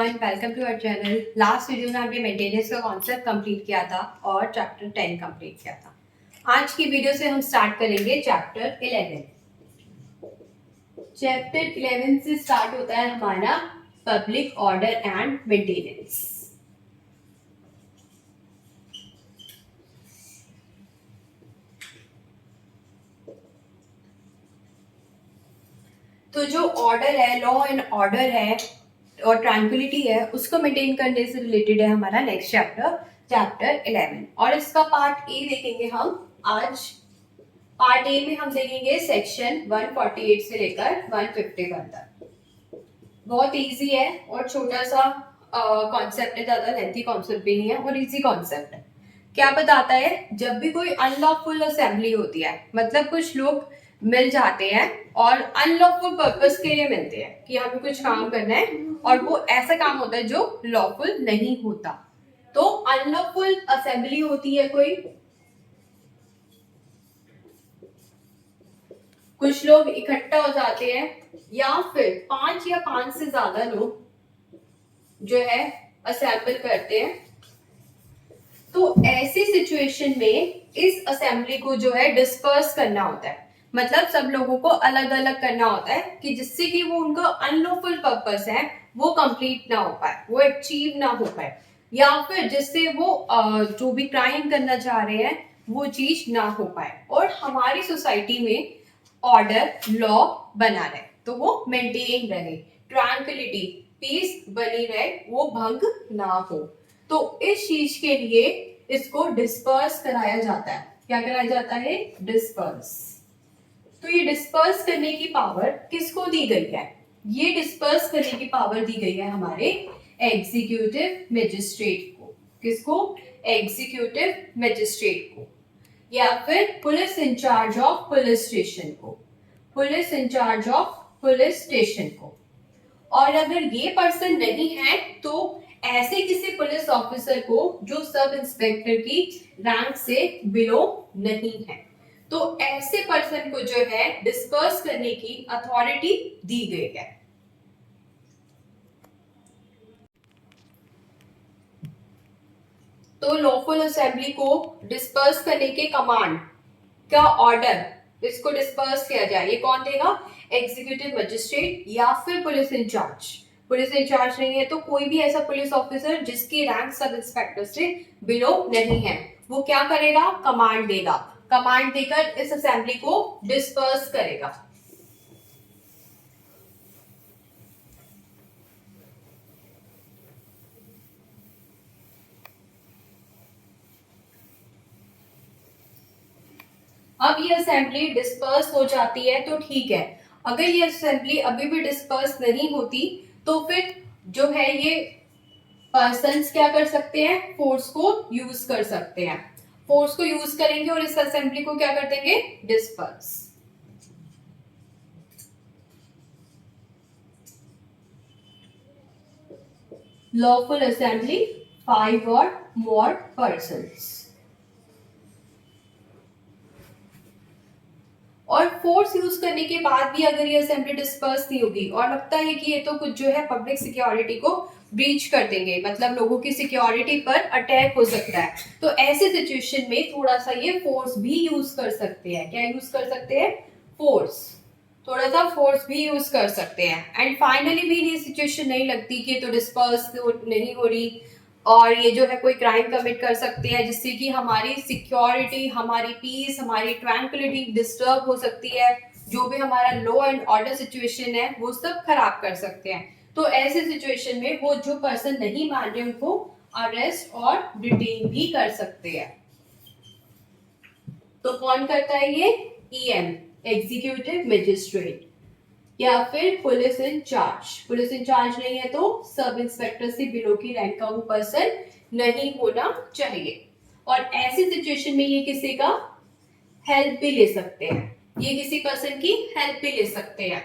Everyone, welcome to our channel. Last video में हमने maintenance का कॉन्सेप्ट कंप्लीट किया था और चैप्टर 10 कंप्लीट किया था। आज की वीडियो से हम स्टार्ट करेंगे चैप्टर 11। चैप्टर 11 से स्टार्ट होता है हमारा पब्लिक ऑर्डर एंड मेंटेनेंस। तो जो ऑर्डर है, लॉ एंड ऑर्डर है और ट्रैंक्विलिटी है, उसको मेंटेन करने से रिलेटेड है हमारा नेक्स्ट चैप्टर, चैप्टर 11। और इसका पार्ट ए देखेंगे हम आज। पार्ट ए में हम देखेंगे सेक्शन 148 से लेकर 151 तक। बहुत इजी है और छोटा सा कॉन्सेप्ट है, ज्यादा लेंथी कॉन्सेप्ट भी नहीं है और इजी कॉन्सेप्ट है। क्या बताता है, जब भी कोई अनलॉफुल असेंबली होती है, मतलब कुछ लोग मिल जाते हैं और अनलॉफुल पर्पस के लिए मिलते हैं कि हमें कुछ काम करना है और वो ऐसा काम होता है जो लॉफुल नहीं होता, तो अनलॉफुल असेंबली होती है कोई। कुछ लोग इकट्ठा हो जाते हैं या फिर 5 या 5 से ज्यादा लोग जो है असेंबल करते हैं, तो ऐसी सिचुएशन में इस असेंबली को जो है डिस्पर्स करना होता है। मतलब सब लोगों को अलग अलग करना होता है कि जिससे कि वो उनका अनलॉफुल पर्पस है वो कंप्लीट ना हो पाए, वो अचीव ना हो पाए, या फिर जिससे वो जो भी क्राइम करना चाह रहे हैं वो चीज ना हो पाए और हमारी सोसाइटी में ऑर्डर, लॉ बना रहे, तो वो मेंटेन रहे, ट्रैंक्विलिटी, पीस बनी रहे, वो भंग ना हो। तो इस चीज के लिए इसको डिस्पर्स कराया जाता है। क्या कराया जाता है? डिस्पर्स। तो ये डिस्पर्स करने की पावर किसको दी गई है? ये डिस्पर्स करने की पावर दी गई है हमारे एग्जीक्यूटिव मजिस्ट्रेट को। किसको? एग्जीक्यूटिव मजिस्ट्रेट को, या फिर police in-charge of police station को, police in-charge of police station को। और अगर ये पर्सन नहीं है तो ऐसे किसी पुलिस ऑफिसर को जो सब इंस्पेक्टर की रैंक से बिलो नहीं है, तो ऐसे पर्सन को जो है डिस्पर्स करने की अथॉरिटी दी गई है। तो लॉफुल असेंबली को डिस्पर्स करने के कमांड का ऑर्डर, इसको डिस्पर्स किया जाए, ये कौन देगा? एग्जीक्यूटिव मजिस्ट्रेट या फिर पुलिस इंचार्ज। पुलिस इंचार्ज नहीं है तो कोई भी ऐसा पुलिस ऑफिसर जिसकी रैंक सब इंस्पेक्टर से बिलो नहीं है, वो क्या करेगा? कमांड देगा। कमांड देकर इस असेंबली को डिस्पर्स करेगा। अब ये असेंबली डिस्पर्स हो जाती है तो ठीक है। अगर ये असेंबली अभी भी डिस्पर्स नहीं होती तो फिर जो है ये पर्सन्स क्या कर सकते हैं? फोर्स को यूज कर सकते हैं। फोर्स को यूज करेंगे और इस असेंबली को क्या कर देंगे? डिस्पर्स। लॉफुल असेंबली 5 और मोर पर्सन्स। और फोर्स यूज करने के बाद भी अगर ये असेंबली डिस्पर्स नहीं होगी और लगता है कि ये तो कुछ जो है पब्लिक सिक्योरिटी को ब्रीच कर देंगे, मतलब लोगों की सिक्योरिटी पर अटैक हो सकता है, तो ऐसे सिचुएशन में थोड़ा सा ये फोर्स भी यूज कर सकते हैं। क्या यूज कर सकते हैं? फोर्स। थोड़ा सा फोर्स भी यूज कर सकते हैं। एंड फाइनली भी ये सिचुएशन नहीं लगती कि तो डिस्पर्स नहीं हो रही और ये जो है कोई क्राइम कमिट कर सकते हैं जिससे कि हमारी सिक्योरिटी, हमारी पीस, हमारी ट्रैंक्विलिटी डिस्टर्ब हो सकती है, जो भी हमारा लॉ एंड ऑर्डर सिचुएशन है वो सब खराब कर सकते हैं। तो ऐसे सिचुएशन में वो जो पर्सन नहीं मान रहे उनको अरेस्ट और डिटेन भी कर सकते हैं। तो कौन करता है ये? ईएम, एग्जीक्यूटिव मजिस्ट्रेट, या फिर पुलिस इंचार्ज। पुलिस इंचार्ज नहीं है तो सब इंस्पेक्टर से बिलो की रैंक का वो पर्सन नहीं होना चाहिए। और ऐसी सिचुएशन में ये किसी का हेल्प भी ले सकते हैं, ये किसी पर्सन की हेल्प भी ले सकते हैं,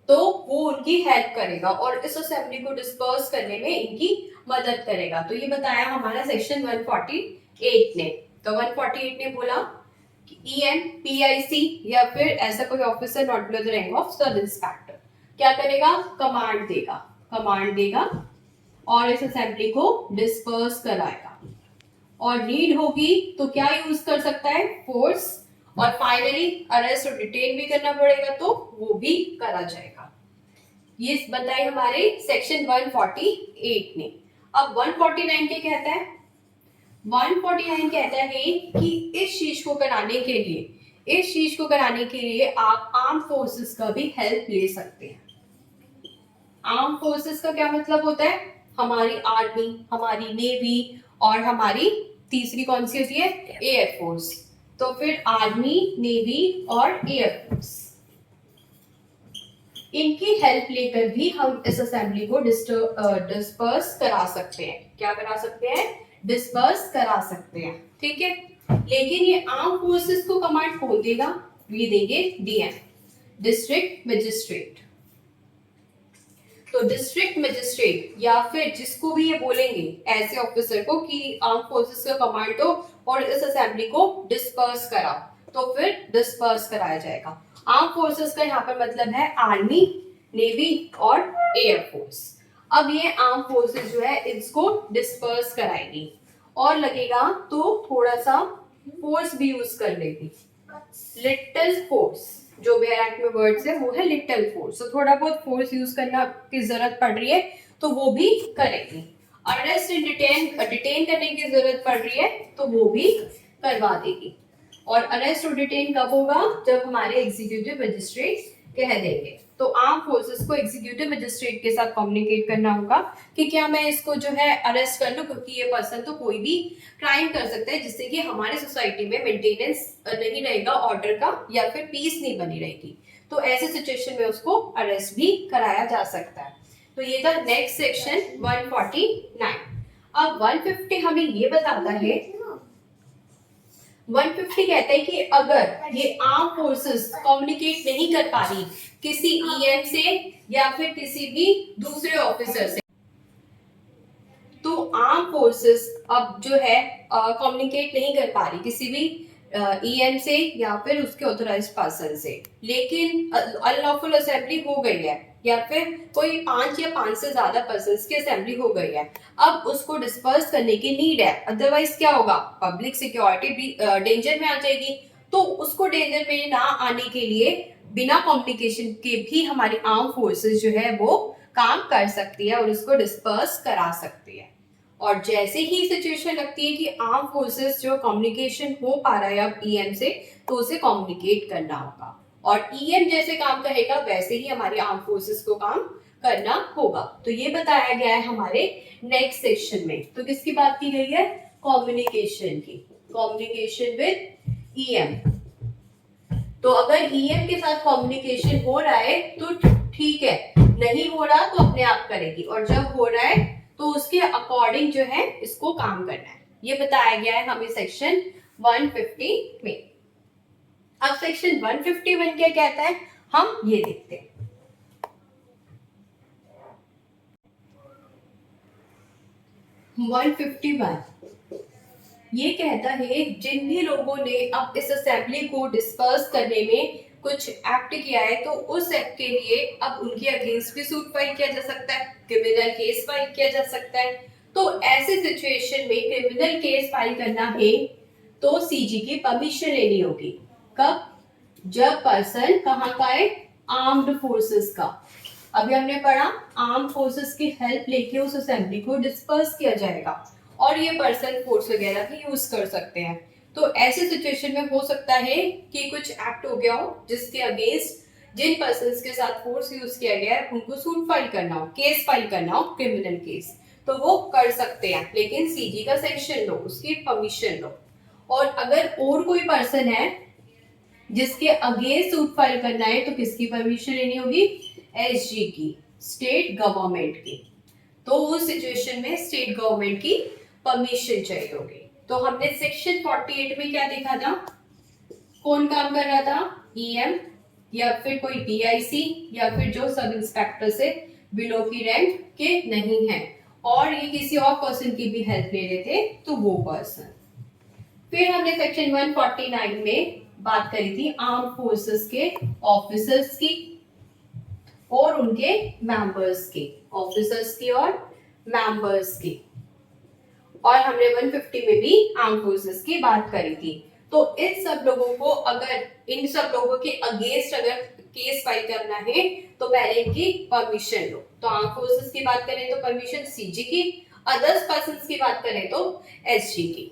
तो वो उनकी हेल्प करेगा और इस असेंबली को डिस्पर्स करने में इनकी मदद करेगा। तो ये बताया हमारा सेक्शन 148 ने। तो 148 ने बोला ईएम, पीआईसी या फिर ऐसा कोई officer not below the rank of sub inspector क्या करेगा? कमांड देगा। कमांड देगा और इस असेंबली को डिस्पर्स कराएगा। और नीड होगी तो क्या यूज कर सकता है, फोर्स। और फाइनली अरेस्ट और डिटेन भी करना पड़ेगा तो वो भी करा जाएगा। ये बताए हमारे सेक्शन 148 ने। अब 149 क्या कहता है, 149 कहता है कि इस चीज को कराने के लिए आप आर्म फोर्सेस का भी हेल्प ले सकते हैं। आर्म फोर्सेस का क्या मतलब होता है, हमारी आर्मी, हमारी नेवी और हमारी तीसरी कौन सी होती है, एयर फोर्स। तो फिर आर्मी, नेवी और एयर फोर्स, इनकी हेल्प लेकर भी हम इस असेंबली को डिस्पर्स करा सकते हैं। क्या करा सकते हैं, डिस्पर्स करा सकते हैं, ठीक है। लेकिन ये आर्म फोर्सेस को कमांड कौन देगा, ये देंगे डीएम, डिस्ट्रिक्ट मजिस्ट्रेट। तो डिस्ट्रिक्ट मजिस्ट्रेट या फिर जिसको भी ये बोलेंगे ऐसे ऑफिसर को कि आर्म फोर्सेस का कमांड दो और इस असेंबली को डिस्पर्स कराओ, तो फिर डिस्पर्स कराया जाएगा। आर्म फोर्सेस का यहाँ पर मतलब है आर्मी, नेवी और एयर फोर्स। अब ये आर्म फोर्सेस जो है इसको डिस्पर्स कराएगी और लगेगा तो थोड़ा सा फोर्स भी यूज कर लेगी। लिटिल फोर्स जो बेयर एक्ट में वर्ड्स है वो है लिटिल फोर्स, तो थोड़ा बहुत फोर्स यूज करना की जरूरत पड़ रही है तो वो भी करेगी। अरेस्ट एंड डिटेन करने की जरूरत पड़ रही है तो वो भी करवा देगी। और अरेस्ट और डिटेन कब होगा, जब हमारे एग्जीक्यूटिव मजिस्ट्रेट कह देंगे। तो आर्म फोर्सेस को एग्जीक्यूटिव मजिस्ट्रेट के साथ कम्युनिकेट करना होगा कि क्या मैं इसको जो है अरेस्ट कर लूं, क्योंकि ये पर्सन तो कोई भी क्राइम कर सकता है जिससे कि हमारे सोसाइटी में मेंटेनेंस नहीं रहेगा ऑर्डर का या फिर पीस नहीं बनी रहेगी। तो ऐसे सिचुएशन में उसको अरेस्ट भी कराया जा सकता है। तो ये था नेक्स्ट सेक्शन 149। अब 150 हमें ये बताता है, 150 कहता है कि अगर ये आर्म फोर्सेस कम्युनिकेट नहीं कर पा रही किसी ईएम से या फिर किसी भी दूसरे ऑफिसर से, तो आर्म फोर्सेस अब जो है कम्युनिकेट नहीं कर पा रही किसी भी ईएम से या फिर उसके ऑथराइज्ड पर्सन से, लेकिन अनलॉफुल असेंबली हो गई है या फिर कोई 5 या 5 से ज्यादा पर्संस की असेंबली हो गई है, अब उसको डिस्पर्स करने की नीड है। अदरवाइज क्या होगा, पब्लिक सिक्योरिटी भी डेंजर में आ जाएगी। तो उसको डेंजर में ना आने के लिए बिना कम्युनिकेशन के भी हमारी आर्म फोर्सेस जो है वो काम कर सकती है और उसको डिस्पर्स करा सकती है। और जैसे ही सिचुएशन लगती है कि आर्म फोर्सेस जो कम्युनिकेशन हो पा रहा है अब ईएम से, तो उसे कम्युनिकेट करना होगा। और ईएम जैसे काम करेगा वैसे ही हमारी आर्म फोर्सेस को काम करना होगा। तो ये बताया गया है हमारे नेक्स्ट सेक्शन में। तो किसकी बात की गई है, कम्युनिकेशन की, कम्युनिकेशन विद ईएम। तो अगर ईएम के साथ कम्युनिकेशन हो रहा है तो ठीक है, नहीं हो रहा तो अपने आप करेगी, और जब हो रहा है तो उसके अकॉर्डिंग जो है इसको काम करना है। ये बताया गया है हमें सेक्शन 150 में। अब सेक्शन 151 क्या कहता है, हम ये देखते हैं। ये कहता है जिन भी लोगों ने अब इस असेंबली को डिस्पर्स करने में कुछ एक्ट किया है तो उस एक्ट के लिए अब उनके अगेंस्ट भी सूट फाइल किया जा सकता है, क्रिमिनल केस फाइल किया जा सकता है। तो ऐसे सिचुएशन में क्रिमिनल केस फाइल करना है तो सीजी की परमिशन लेनी होगी। कब, जब पर्सन कहाँ का है, आर्म्ड फोर्सेस का। अभी हमने पढ़ा आर्म फोर्सेस की हेल्प लेके उस असेंबली को डिस्पर्स किया जाएगा और ये पर्सन फोर्स वगैरह भी यूज कर सकते हैं। तो ऐसे सिचुएशन में हो सकता है कि कुछ एक्ट हो गया हो जिसके अगेंस्ट जिन पर्सन्स के साथ फोर्स यूज किया गया है उनको सूट फाइल करना हो, केस फाइल करना हो, क्रिमिनल केस, तो वो कर सकते हैं, लेकिन सीजी का सैंक्शन लो, उसकी परमिशन लो। और अगर और कोई पर्सन है जिसके अगेंस्ट सूट फाइल करना है तो किसकी परमिशन लेनी होगी, एसजी की, स्टेट गवर्नमेंट की। तो उस सिचुएशन में स्टेट गवर्नमेंट की परमिशन चाहिए होगी। तो हमने सेक्शन 48 में क्या देखा था, कौन काम कर रहा था, ईएम या फिर कोई डीआईसी या फिर जो सब इंस्पेक्टर से बिलो की रैंक के नहीं है और ये किसी और पर्सन की भी हेल्प ले रहे थे तो वो पर्सन। फिर हमने सेक्शन 149 में बात करी थी आर्म फोर्सेस के ऑफिसर्स की और उनके मेंबर्स की, ऑफिसर्स की और मेंबर्स की, और हमने 150 में भी आर्म फोर्सेस की बात करी थी। तो इन सब लोगों को, अगर इन सब लोगों के अगेंस्ट अगर केस फाइल करना है तो पहले इनकी परमिशन लो। तो आर्म फोर्सेस की बात करें तो परमिशन सीजी की, अदर्स पर्संस की बात करें तो एसजी की।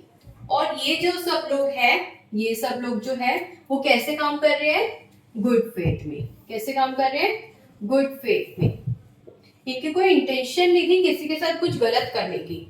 और ये जो सब लोग हैं, ये सब लोग जो है वो कैसे काम कर रहे हैं? गुड फेथ में। कैसे काम कर रहे हैं? गुड फेथ में। इनकी कोई इंटेंशन नहीं थी किसी के साथ कुछ गलत करने की,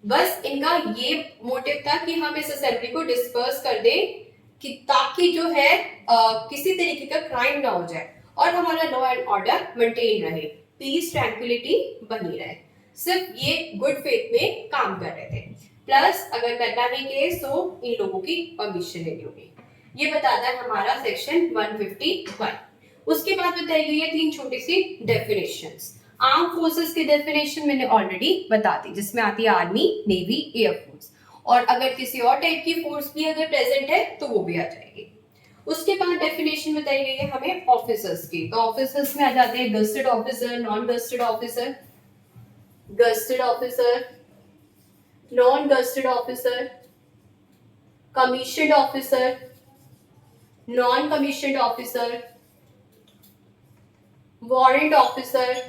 बस इनका ये मोटिव था कि हम इस असेंबली को डिस्पर्स कर दें कि ताकि जो है किसी तरीके का क्राइम ना हो जाए और हमारा लॉ एंड ऑर्डर मेंटेन रहे, पीस ट्रैंक्विलिटी बनी रहे। सिर्फ ये गुड फेथ में काम कर रहे थे। प्लस अगर करना है केस तो इन लोगों की परमिशन लेनी होगी। ये बताता है हमारा सेक्शन 151। उसके बाद बताई गई है 3 छोटी सी डेफिनेशंस। आर्म फोर्सेस की डेफिनेशन मैंने ऑलरेडी बता दी, जिसमें आती है आर्मी, नेवी, एयरफोर्स, और अगर किसी और टाइप की फोर्स भी अगर प्रेजेंट है तो वो भी आ जाएगी। उसके बाद डेफिनेशन बताई गई है हमें ऑफिसर्स की। तो ऑफिसर्स में आ जाते हैं gazetted officer, non gazetted officer, gazetted officer, non gazetted officer, commissioned officer, non commissioned officer, warrant officer.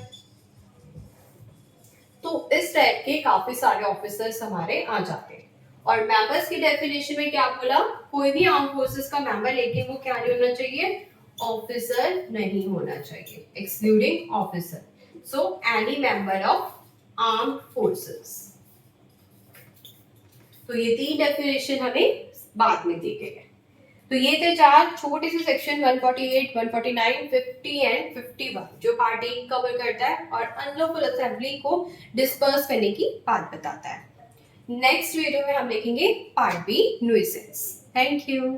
तो इस टाइप के काफी सारे ऑफिसर्स हमारे आ जाते हैं। और मेंबर्स की डेफिनेशन में क्या बोला? कोई भी आर्म फोर्सेस का मेंबर, लेकिन वो क्या नहीं होना चाहिए? ऑफिसर नहीं होना चाहिए, excluding officer. So any member of arm forces. तो ये 3 डेफिनेशन हमें बाद में दी गई है। तो ये थे 4 छोटे से सेक्शन 148, 149, 50 एंड 51 जो पार्ट 1 कवर करता है और अनलॉफुल असेंबली को डिस्पर्स करने की बात बताता है। नेक्स्ट वीडियो में हम देखेंगे part B, nuisance. Thank you.